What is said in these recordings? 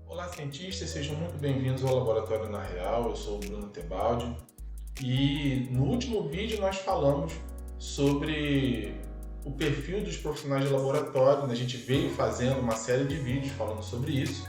Olá, cientistas, sejam muito bem-vindos ao Laboratório na Real. Eu sou o Bruno Tebaldi e no último vídeo nós falamos sobre o perfil dos profissionais de laboratório, né? A gente veio fazendo uma série de vídeos falando sobre isso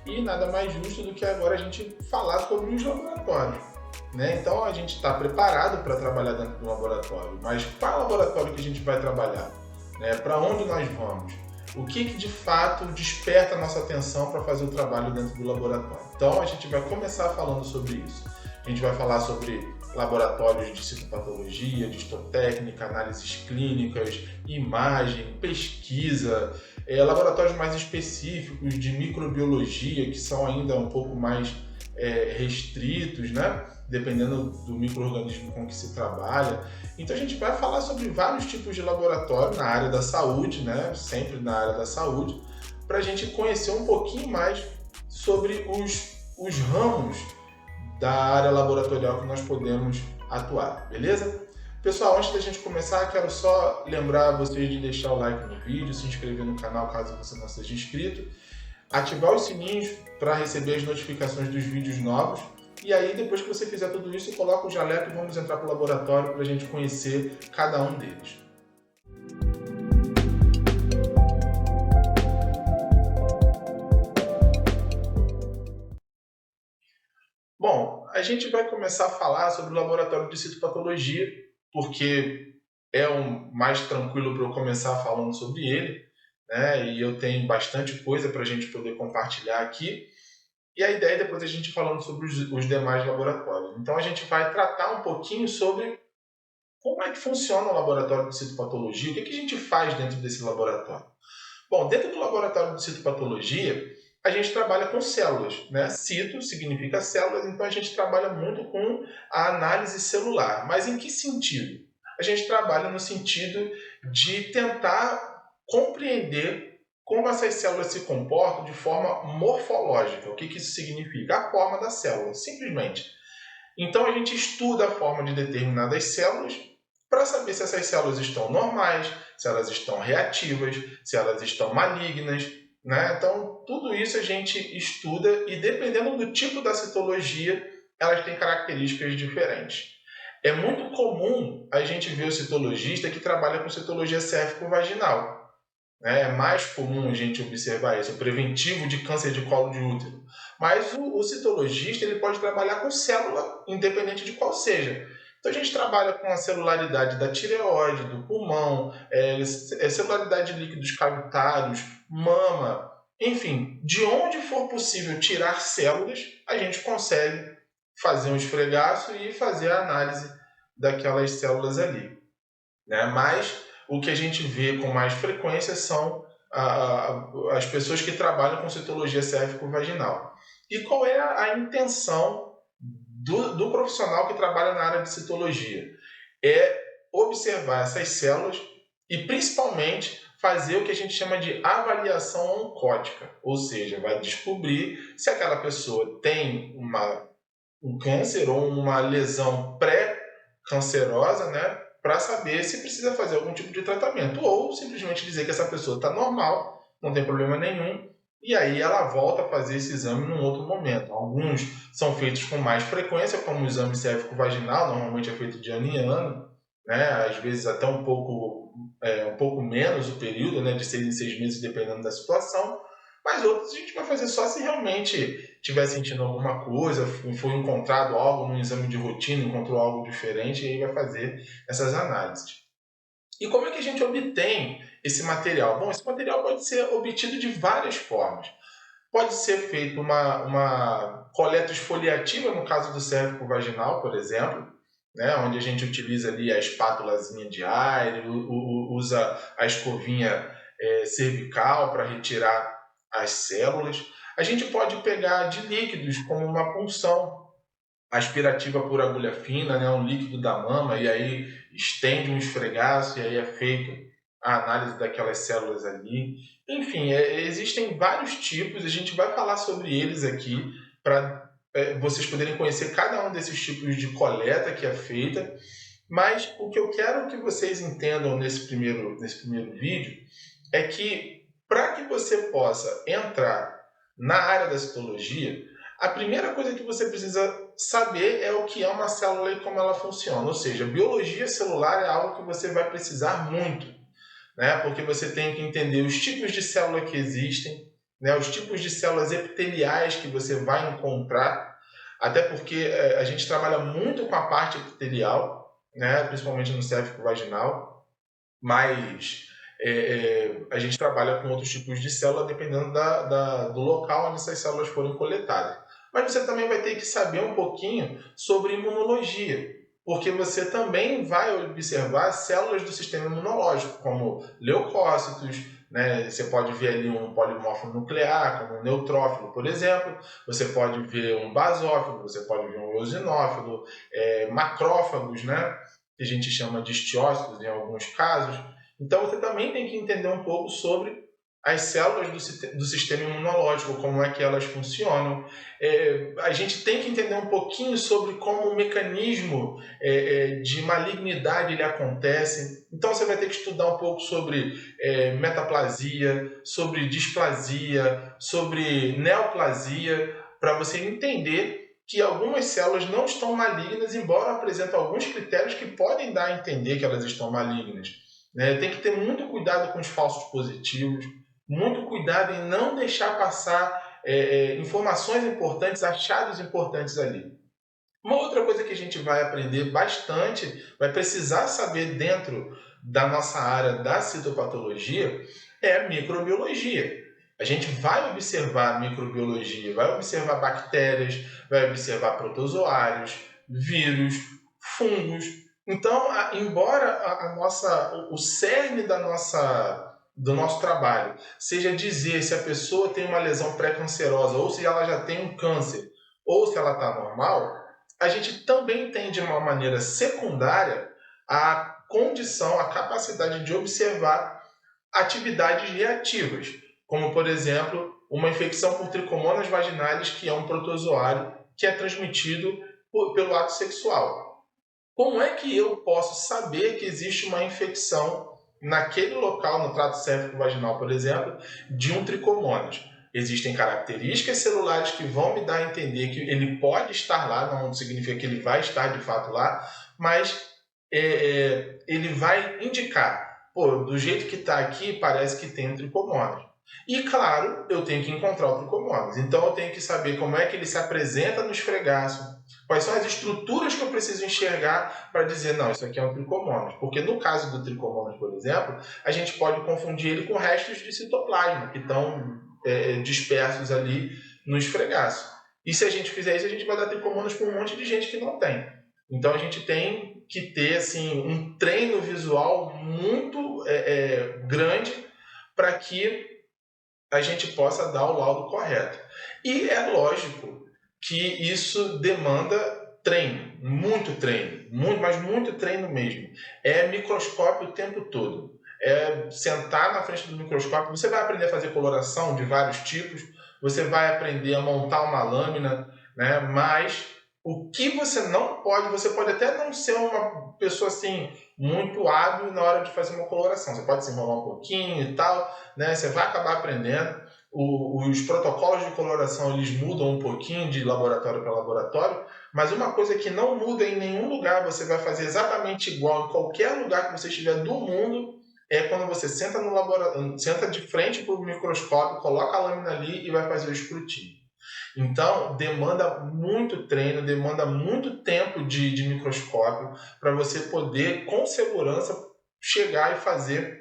e nada mais justo do que agora a gente falar sobre os laboratórios, né? Então a gente está preparado para trabalhar dentro do laboratório, mas qual laboratório que a gente vai trabalhar? Né? Para onde nós vamos? O que de fato desperta a nossa atenção para fazer o trabalho dentro do laboratório? Então a gente vai começar falando sobre isso. A gente vai falar sobre laboratórios de citopatologia, de histotécnica, análises clínicas, imagem, pesquisa, laboratórios mais específicos de microbiologia, que são ainda um pouco mais restritos, né? Dependendo do micro-organismo com que se trabalha. Então a gente vai falar sobre vários tipos de laboratório na área da saúde, né? Sempre na área da saúde, para a gente conhecer um pouquinho mais sobre os ramos da área laboratorial que nós podemos atuar, beleza? Pessoal, antes da gente começar, quero só lembrar vocês de deixar o like no vídeo, se inscrever no canal caso você não seja inscrito, ativar os sininhos para receber as notificações dos vídeos novos. E aí, depois que você fizer tudo isso, coloca o jaleco e vamos entrar para o laboratório para a gente conhecer cada um deles. Bom, a gente vai começar a falar sobre o laboratório de citopatologia, porque é o mais tranquilo para eu começar falando sobre ele, né? E eu tenho bastante coisa para a gente poder compartilhar aqui. E a ideia é depois a gente falando sobre os demais laboratórios. Então a gente vai tratar um pouquinho sobre como é que funciona o laboratório de citopatologia, o que a gente faz dentro desse laboratório. Bom, dentro do laboratório de citopatologia, a gente trabalha com células, né? Cito significa células, então a gente trabalha muito com a análise celular. Mas em que sentido? A gente trabalha no sentido de tentar compreender como essas células se comportam de forma morfológica. O que isso significa? A forma da célula, simplesmente. Então a gente estuda a forma de determinadas células para saber se essas células estão normais, se elas estão reativas, se elas estão malignas, né? Então tudo isso a gente estuda e dependendo do tipo da citologia, elas têm características diferentes. É muito comum a gente ver o citologista que trabalha com citologia cérvico-vaginal. Né? É mais comum a gente observar isso, o preventivo de câncer de colo de útero. Mas o citologista ele pode trabalhar com célula, independente de qual seja. Então a gente trabalha com a celularidade da tireoide, do pulmão, celularidade de líquidos cavitários, mama, enfim, de onde for possível tirar células, a gente consegue fazer um esfregaço e fazer a análise daquelas células ali. Né? Mas o que a gente vê com mais frequência são as pessoas que trabalham com citologia cérvico-vaginal. E qual é a intenção do profissional que trabalha na área de citologia? É observar essas células e, principalmente, fazer o que a gente chama de avaliação oncótica, ou seja, vai descobrir se aquela pessoa tem um câncer ou uma lesão pré-cancerosa, né, para saber se precisa fazer algum tipo de tratamento ou simplesmente dizer que essa pessoa está normal, não tem problema nenhum, e aí ela volta a fazer esse exame num outro momento. Alguns são feitos com mais frequência, como o exame cérvico-vaginal, normalmente é feito de ano em ano, né, às vezes até um pouco menos o período, né, de 6 em 6 meses, dependendo da situação, mas outros a gente vai fazer só se realmente estiver sentindo alguma coisa, foi encontrado algo num exame de rotina, encontrou algo diferente, e aí vai fazer essas análises. E como é que a gente obtém esse material? Bom, esse material pode ser obtido de várias formas. Pode ser feito uma coleta esfoliativa, no caso do cérvico vaginal, por exemplo, né, onde a gente utiliza ali a espátulazinha de ar, usa a escovinha cervical para retirar as células. A gente pode pegar de líquidos, como uma punção aspirativa por agulha fina, né, um líquido da mama, e aí estende um esfregaço, e aí é feito a análise daquelas células ali. Enfim, existem vários tipos, a gente vai falar sobre eles aqui, para vocês poderem conhecer cada um desses tipos de coleta que é feita. Mas o que eu quero que vocês entendam nesse primeiro vídeo é que para que você possa entrar na área da citologia, a primeira coisa que você precisa saber é o que é uma célula e como ela funciona. Ou seja, biologia celular é algo que você vai precisar muito, né? Porque você tem que entender os tipos de célula que existem, né? Os tipos de células epiteliais que você vai encontrar, até porque a gente trabalha muito com a parte epitelial, né? Principalmente no cérvico vaginal, mas a gente trabalha com outros tipos de célula dependendo do local onde essas células foram coletadas. Mas você também vai ter que saber um pouquinho sobre imunologia, porque você também vai observar células do sistema imunológico, como leucócitos, né? Você pode ver ali um polimorfo nuclear, como um neutrófilo, por exemplo. Você pode ver um basófilo, você pode ver um eosinófilo, macrófagos, né? Que a gente chama de histiócitos em alguns casos. Então você também tem que entender um pouco sobre as células do sistema imunológico, como é que elas funcionam. A gente tem que entender um pouquinho sobre como o mecanismo de malignidade ele acontece. Então você vai ter que estudar um pouco sobre metaplasia, sobre displasia, sobre neoplasia, para você entender que algumas células não estão malignas, embora apresentem alguns critérios que podem dar a entender que elas estão malignas. Tem que ter muito cuidado com os falsos positivos, muito cuidado em não deixar passar informações importantes, achados importantes ali. Uma outra coisa que a gente vai aprender bastante, vai precisar saber dentro da nossa área da citopatologia, é a microbiologia. A gente vai observar microbiologia, vai observar bactérias, vai observar protozoários, vírus, fungos. Então, embora o cerne do nosso trabalho seja dizer se a pessoa tem uma lesão pré-cancerosa ou se ela já tem um câncer ou se ela está normal, a gente também tem de uma maneira secundária a condição, a capacidade de observar atividades reativas, como por exemplo uma infecção por tricomonas vaginalis, que é um protozoário que é transmitido pelo ato sexual. Como é que eu posso saber que existe uma infecção naquele local, no trato cérvico-vaginal, por exemplo, de um tricomonas? Existem características celulares que vão me dar a entender que ele pode estar lá, não significa que ele vai estar de fato lá, mas ele vai indicar, do jeito que está aqui, parece que tem um tricomonas. E, claro, eu tenho que encontrar o tricomonas. Então, eu tenho que saber como é que ele se apresenta no esfregaço, quais são as estruturas que eu preciso enxergar para dizer, não, isso aqui é um tricomonas. Porque no caso do tricomonas, por exemplo, a gente pode confundir ele com restos de citoplasma, que estão dispersos ali no esfregaço. E se a gente fizer isso, a gente vai dar tricomonas para um monte de gente que não tem. Então, a gente tem que ter assim, um treino visual muito grande para que a gente possa dar o laudo correto. E é lógico que isso demanda treino, mas muito treino mesmo. É microscópio o tempo todo. É sentar na frente do microscópio, você vai aprender a fazer coloração de vários tipos, você vai aprender a montar uma lâmina, né? Mas o que você não pode, você pode até não ser uma pessoa assim muito hábil na hora de fazer uma coloração. Você pode se enrolar um pouquinho e tal, né? Você vai acabar aprendendo. Os protocolos de coloração eles mudam um pouquinho de laboratório para laboratório, mas uma coisa que não muda em nenhum lugar, você vai fazer exatamente igual em qualquer lugar que você estiver do mundo, é quando você senta no laboratório, senta de frente para o microscópio, coloca a lâmina ali e vai fazer o escrutínio. Então, demanda muito treino, demanda muito tempo de microscópio para você poder, com segurança, chegar e fazer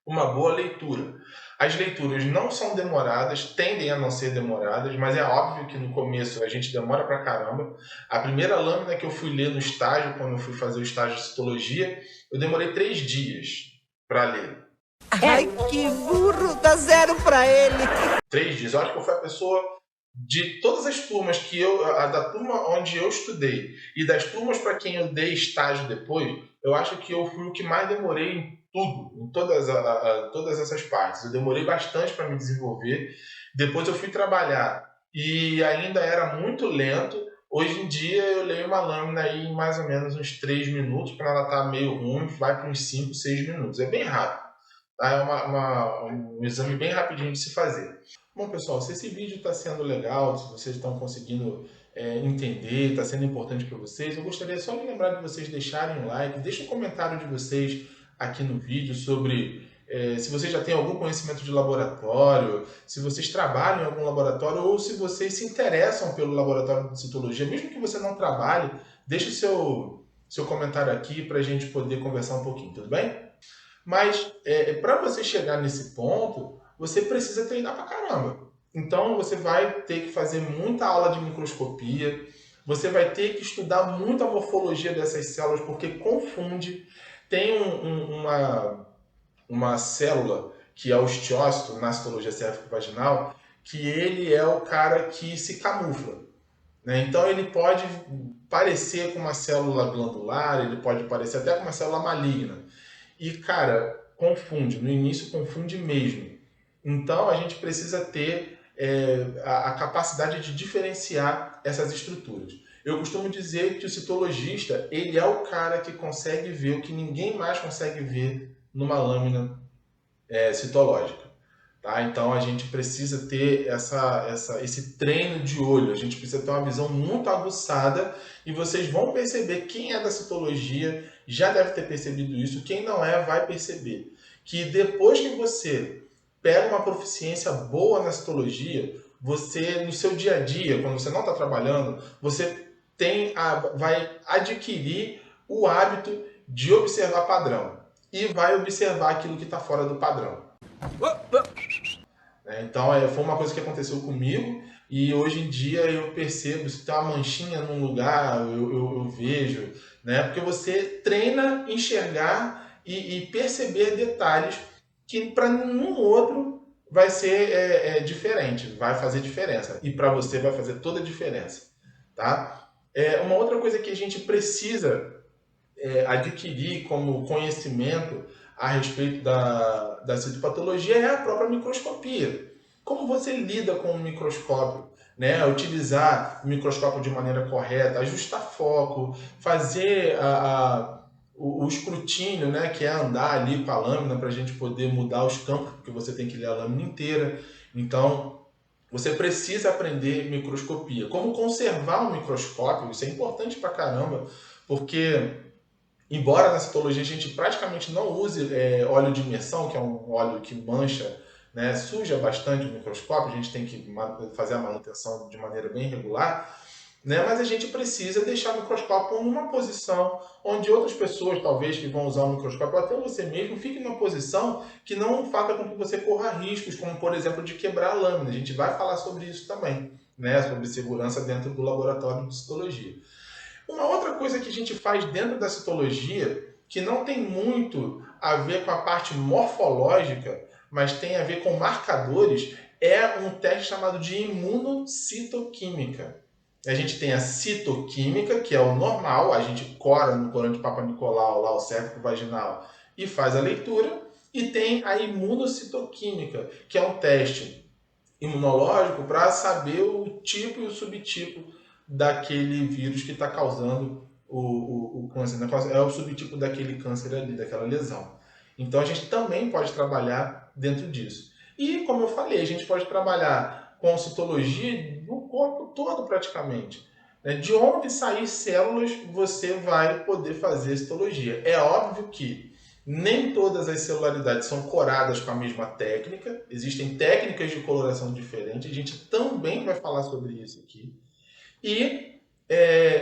uma boa leitura. As leituras não são demoradas, tendem a não ser demoradas, mas é óbvio que no começo a gente demora pra caramba. A primeira lâmina que eu fui ler no estágio, quando eu fui fazer o estágio de citologia, eu demorei 3 dias para ler. Ai, que burro, dá 0 para ele. 3 dias. Eu acho que eu fui a pessoa de todas as turmas da turma onde eu estudei e das turmas para quem eu dei estágio depois, eu acho que eu fui o que mais demorei em tudo, em todas essas partes. Eu demorei bastante para me desenvolver. Depois eu fui trabalhar e ainda era muito lento. Hoje em dia eu leio uma lâmina aí em mais ou menos uns 3 minutos, quando ela está meio ruim, vai para uns 5, 6 minutos. É bem rápido. Tá? É um exame bem rapidinho de se fazer. Bom, pessoal, se esse vídeo está sendo legal, se vocês estão conseguindo entender, está sendo importante para vocês, eu gostaria só de lembrar de vocês deixarem um like, deixem um comentário de vocês aqui no vídeo sobre se vocês já têm algum conhecimento de laboratório, se vocês trabalham em algum laboratório ou se vocês se interessam pelo laboratório de citologia. Mesmo que você não trabalhe, deixe o seu comentário aqui para a gente poder conversar um pouquinho, tudo bem? Mas para você chegar nesse ponto, você precisa treinar pra caramba. Então você vai ter que fazer muita aula de microscopia, você vai ter que estudar muito a morfologia dessas células, porque confunde. Tem uma célula que é o osteócito na citologia cérvico-vaginal, que ele é o cara que se camufla, né? Então ele pode parecer com uma célula glandular, ele pode parecer até com uma célula maligna. E, cara, confunde. No início confunde mesmo. Então a gente precisa ter a capacidade de diferenciar essas estruturas. Eu costumo dizer que o citologista, ele é o cara que consegue ver o que ninguém mais consegue ver numa lâmina citológica. Tá? Então a gente precisa ter esse treino de olho, a gente precisa ter uma visão muito aguçada e vocês vão perceber, quem é da citologia já deve ter percebido isso, quem não é vai perceber. Que depois que você pega uma proficiência boa na citologia, você no seu dia a dia, quando você não está trabalhando, você vai adquirir o hábito de observar padrão e vai observar aquilo que está fora do padrão. Então foi uma coisa que aconteceu comigo e hoje em dia eu percebo, se tem uma manchinha num lugar, eu vejo, né? Porque você treina enxergar e perceber detalhes que para nenhum outro vai ser diferente, vai fazer diferença. E para você vai fazer toda a diferença. Tá? Uma outra coisa que a gente precisa adquirir como conhecimento a respeito da citopatologia é a própria microscopia. Como você lida com o microscópio, né? Utilizar o microscópio de maneira correta, ajustar foco, fazer o escrutínio, né? Que é andar ali com a lâmina para a gente poder mudar os campos, porque você tem que ler a lâmina inteira. Então, você precisa aprender microscopia. Como conservar um microscópio, isso é importante pra caramba, porque embora na citologia a gente praticamente não use óleo de imersão, que é um óleo que mancha, né, suja bastante o microscópio, a gente tem que fazer a manutenção de maneira bem regular, né, mas a gente precisa deixar o microscópio numa posição onde outras pessoas, talvez, que vão usar o microscópio, até você mesmo, fique numa posição que não faça com que você corra riscos, como, por exemplo, de quebrar a lâmina. A gente vai falar sobre isso também, né, sobre segurança dentro do laboratório de citologia. Uma outra coisa que a gente faz dentro da citologia, que não tem muito a ver com a parte morfológica, mas tem a ver com marcadores, é um teste chamado de imunocitoquímica. A gente tem a citoquímica, que é o normal, a gente cora no corante Papa Nicolau, lá o cérvico vaginal, e faz a leitura. E tem a imunocitoquímica, que é um teste imunológico para saber o tipo e o subtipo daquele vírus que está causando o câncer. É o subtipo daquele câncer ali, daquela lesão. Então a gente também pode trabalhar dentro disso. E, como eu falei, a gente pode trabalhar com citologia no corpo todo praticamente. De onde sair células, você vai poder fazer citologia. É óbvio que nem todas as celularidades são coradas com a mesma técnica. Existem técnicas de coloração diferentes. A gente também vai falar sobre isso aqui. E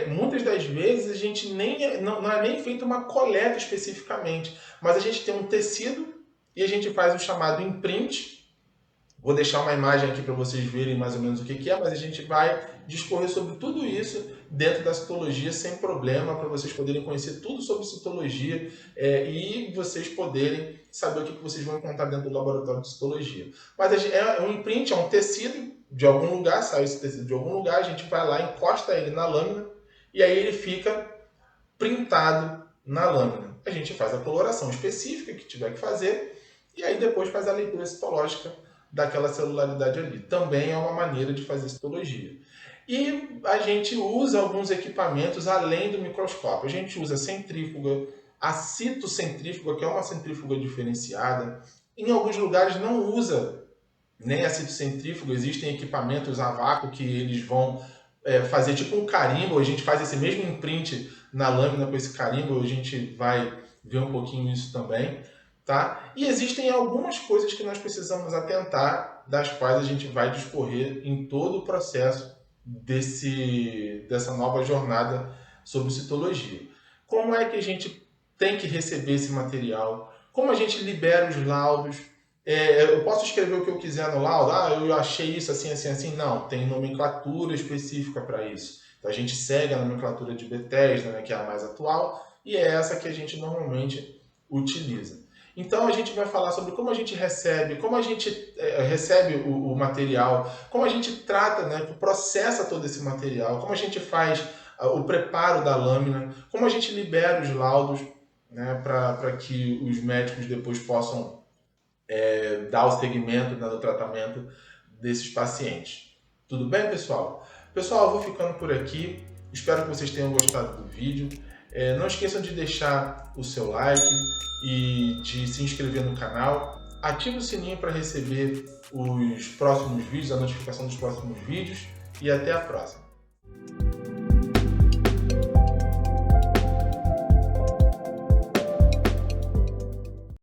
muitas das vezes a gente não é nem feita uma coleta especificamente, mas a gente tem um tecido e a gente faz o chamado imprint. Vou deixar uma imagem aqui para vocês verem mais ou menos o que é, mas a gente vai discorrer sobre tudo isso dentro da citologia sem problema, para vocês poderem conhecer tudo sobre citologia e vocês poderem saber o que vocês vão encontrar dentro do laboratório de citologia. Mas um imprint, é um tecido de algum lugar, sai esse tecido de algum lugar, a gente vai lá, encosta ele na lâmina e aí ele fica printado na lâmina. A gente faz a coloração específica que tiver que fazer e aí depois faz a leitura citológica daquela celularidade ali. Também é uma maneira de fazer citologia. E a gente usa alguns equipamentos além do microscópio. A gente usa centrífuga, a citocentrífuga, que é uma centrífuga diferenciada. Em alguns lugares não usa nem a citocentrífuga, existem equipamentos a vácuo que eles vão fazer tipo um carimbo, a gente faz esse mesmo imprint na lâmina com esse carimbo, a gente vai ver um pouquinho isso também, tá? E existem algumas coisas que nós precisamos atentar, das quais a gente vai discorrer em todo o processo dessa nova jornada sobre citologia. Como é que a gente tem que receber esse material? Como a gente libera os laudos? Eu posso escrever o que eu quiser no laudo? Eu achei isso assim, assim, assim. Não, tem nomenclatura específica para isso. Então a gente segue a nomenclatura de Bethesda, né, que é a mais atual, e é essa que a gente normalmente utiliza. Então a gente vai falar sobre como a gente recebe, como a gente recebe o material, como a gente trata, né, processa todo esse material, como a gente faz o preparo da lâmina, como a gente libera os laudos, né, para que os médicos depois possam dar o segmento, né, do tratamento desses pacientes. Tudo bem, pessoal? Pessoal, eu vou ficando por aqui. Espero que vocês tenham gostado do vídeo. Não esqueçam de deixar o seu like e de se inscrever no canal. Ative o sininho para receber os próximos vídeos, a notificação dos próximos vídeos. E até a próxima.